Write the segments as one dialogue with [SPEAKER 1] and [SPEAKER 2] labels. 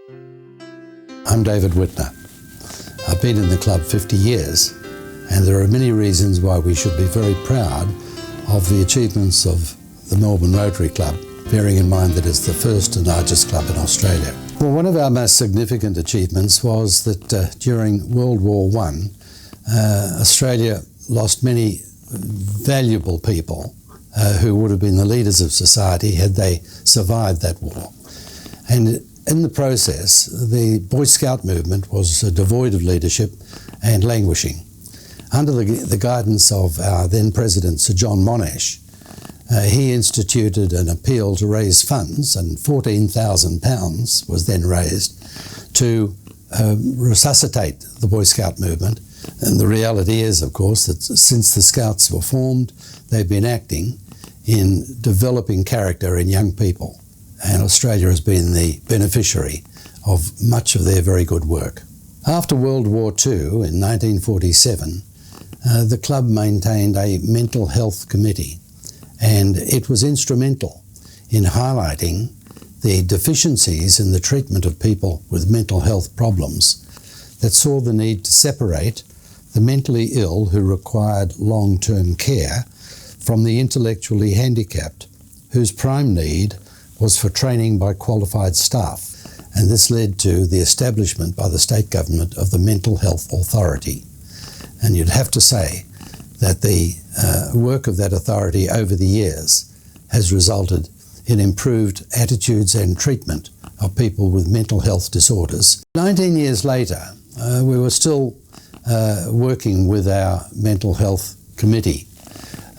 [SPEAKER 1] I'm David Wittner. I've been in the club 50 years, and there are many reasons why we should be very proud of the achievements of the Melbourne Rotary Club, bearing in mind that it's the first and largest club in Australia. Well, one of our most significant achievements was that during World War I, Australia lost many valuable people who would have been the leaders of society had they survived that war. And in the process, the Boy Scout movement was devoid of leadership and languishing. Under the guidance of our then President, Sir John Monash, he instituted an appeal to raise funds, and £14,000 was then raised to resuscitate the Boy Scout movement. And the reality is, of course, that since the Scouts were formed, they've been acting in developing character in young people. And Australia has been the beneficiary of much of their very good work. After World War II, in 1947, the club maintained a mental health committee, and it was instrumental in highlighting the deficiencies in the treatment of people with mental health problems that saw the need to separate the mentally ill who required long-term care from the intellectually handicapped, whose prime need was for training by qualified staff, and this led to the establishment by the state government of the Mental Health Authority. And you'd have to say that the work of that authority over the years has resulted in improved attitudes and treatment of people with mental health disorders. 19 years later, we were still working with our mental health committee,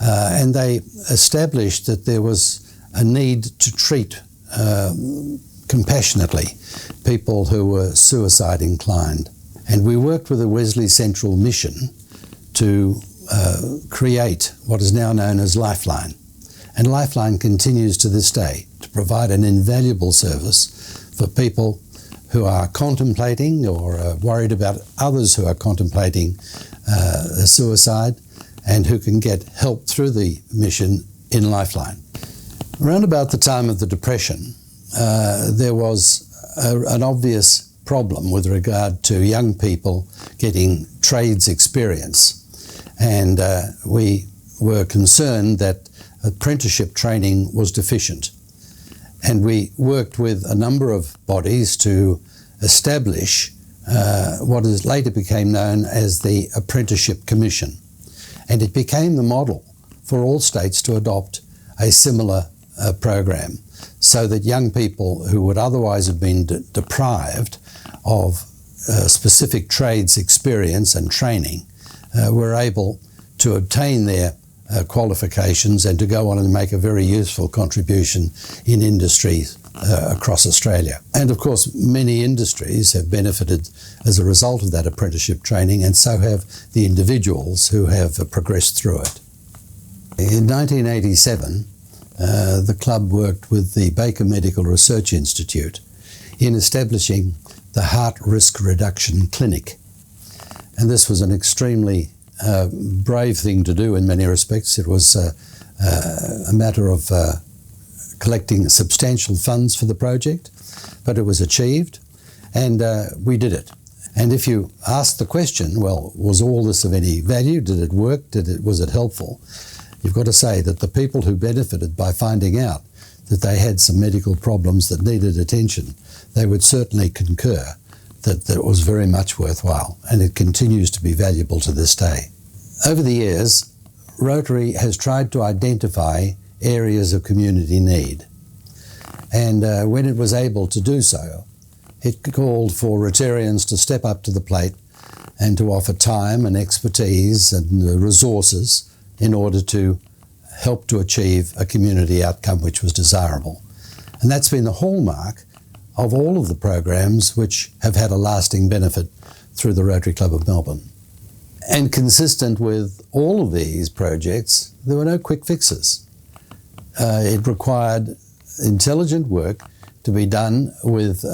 [SPEAKER 1] and they established that there was a need to treat compassionately people who were suicide inclined. And we worked with the Wesley Central Mission to create what is now known as Lifeline. And Lifeline continues to this day to provide an invaluable service for people who are contemplating or worried about others who are contemplating suicide, and who can get help through the mission in Lifeline. Around about the time of the Depression, there was an obvious problem with regard to young people getting trades experience. And we were concerned that apprenticeship training was deficient. And we worked with a number of bodies to establish what is later became known as the Apprenticeship Commission. And it became the model for all states to adopt a similar program, so that young people who would otherwise have been deprived of specific trades experience and training were able to obtain their qualifications and to go on and make a very useful contribution in industries across Australia. And of course, many industries have benefited as a result of that apprenticeship training, and so have the individuals who have progressed through it. In 1987, the club worked with the Baker Medical Research Institute in establishing the Heart Risk Reduction Clinic. And this was an extremely brave thing to do in many respects. It was a matter of collecting substantial funds for the project, but it was achieved, and we did it. And if you ask the question, well, was all this of any value? Did it work? Was it helpful? You've got to say that the people who benefited by finding out that they had some medical problems that needed attention, they would certainly concur that it was very much worthwhile, and it continues to be valuable to this day. Over the years, Rotary has tried to identify areas of community need, and when it was able to do so, it called for Rotarians to step up to the plate and to offer time and expertise and resources in order to help to achieve a community outcome which was desirable. And that's been the hallmark of all of the programs which have had a lasting benefit through the Rotary Club of Melbourne. And consistent with all of these projects, there were no quick fixes. It required intelligent work to be done with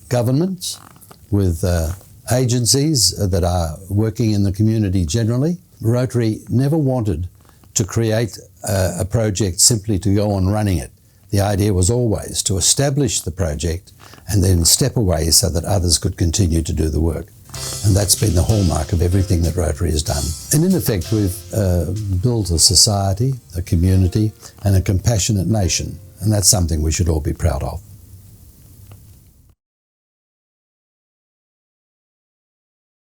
[SPEAKER 1] governments, with agencies that are working in the community generally. Rotary never wanted to create a project simply to go on running it, The idea was always to establish the project and then step away so that others could continue to do the work. And that's been the hallmark of everything that Rotary has done. And in effect, we've built a society, a community, and a compassionate nation. And that's something we should all be proud of.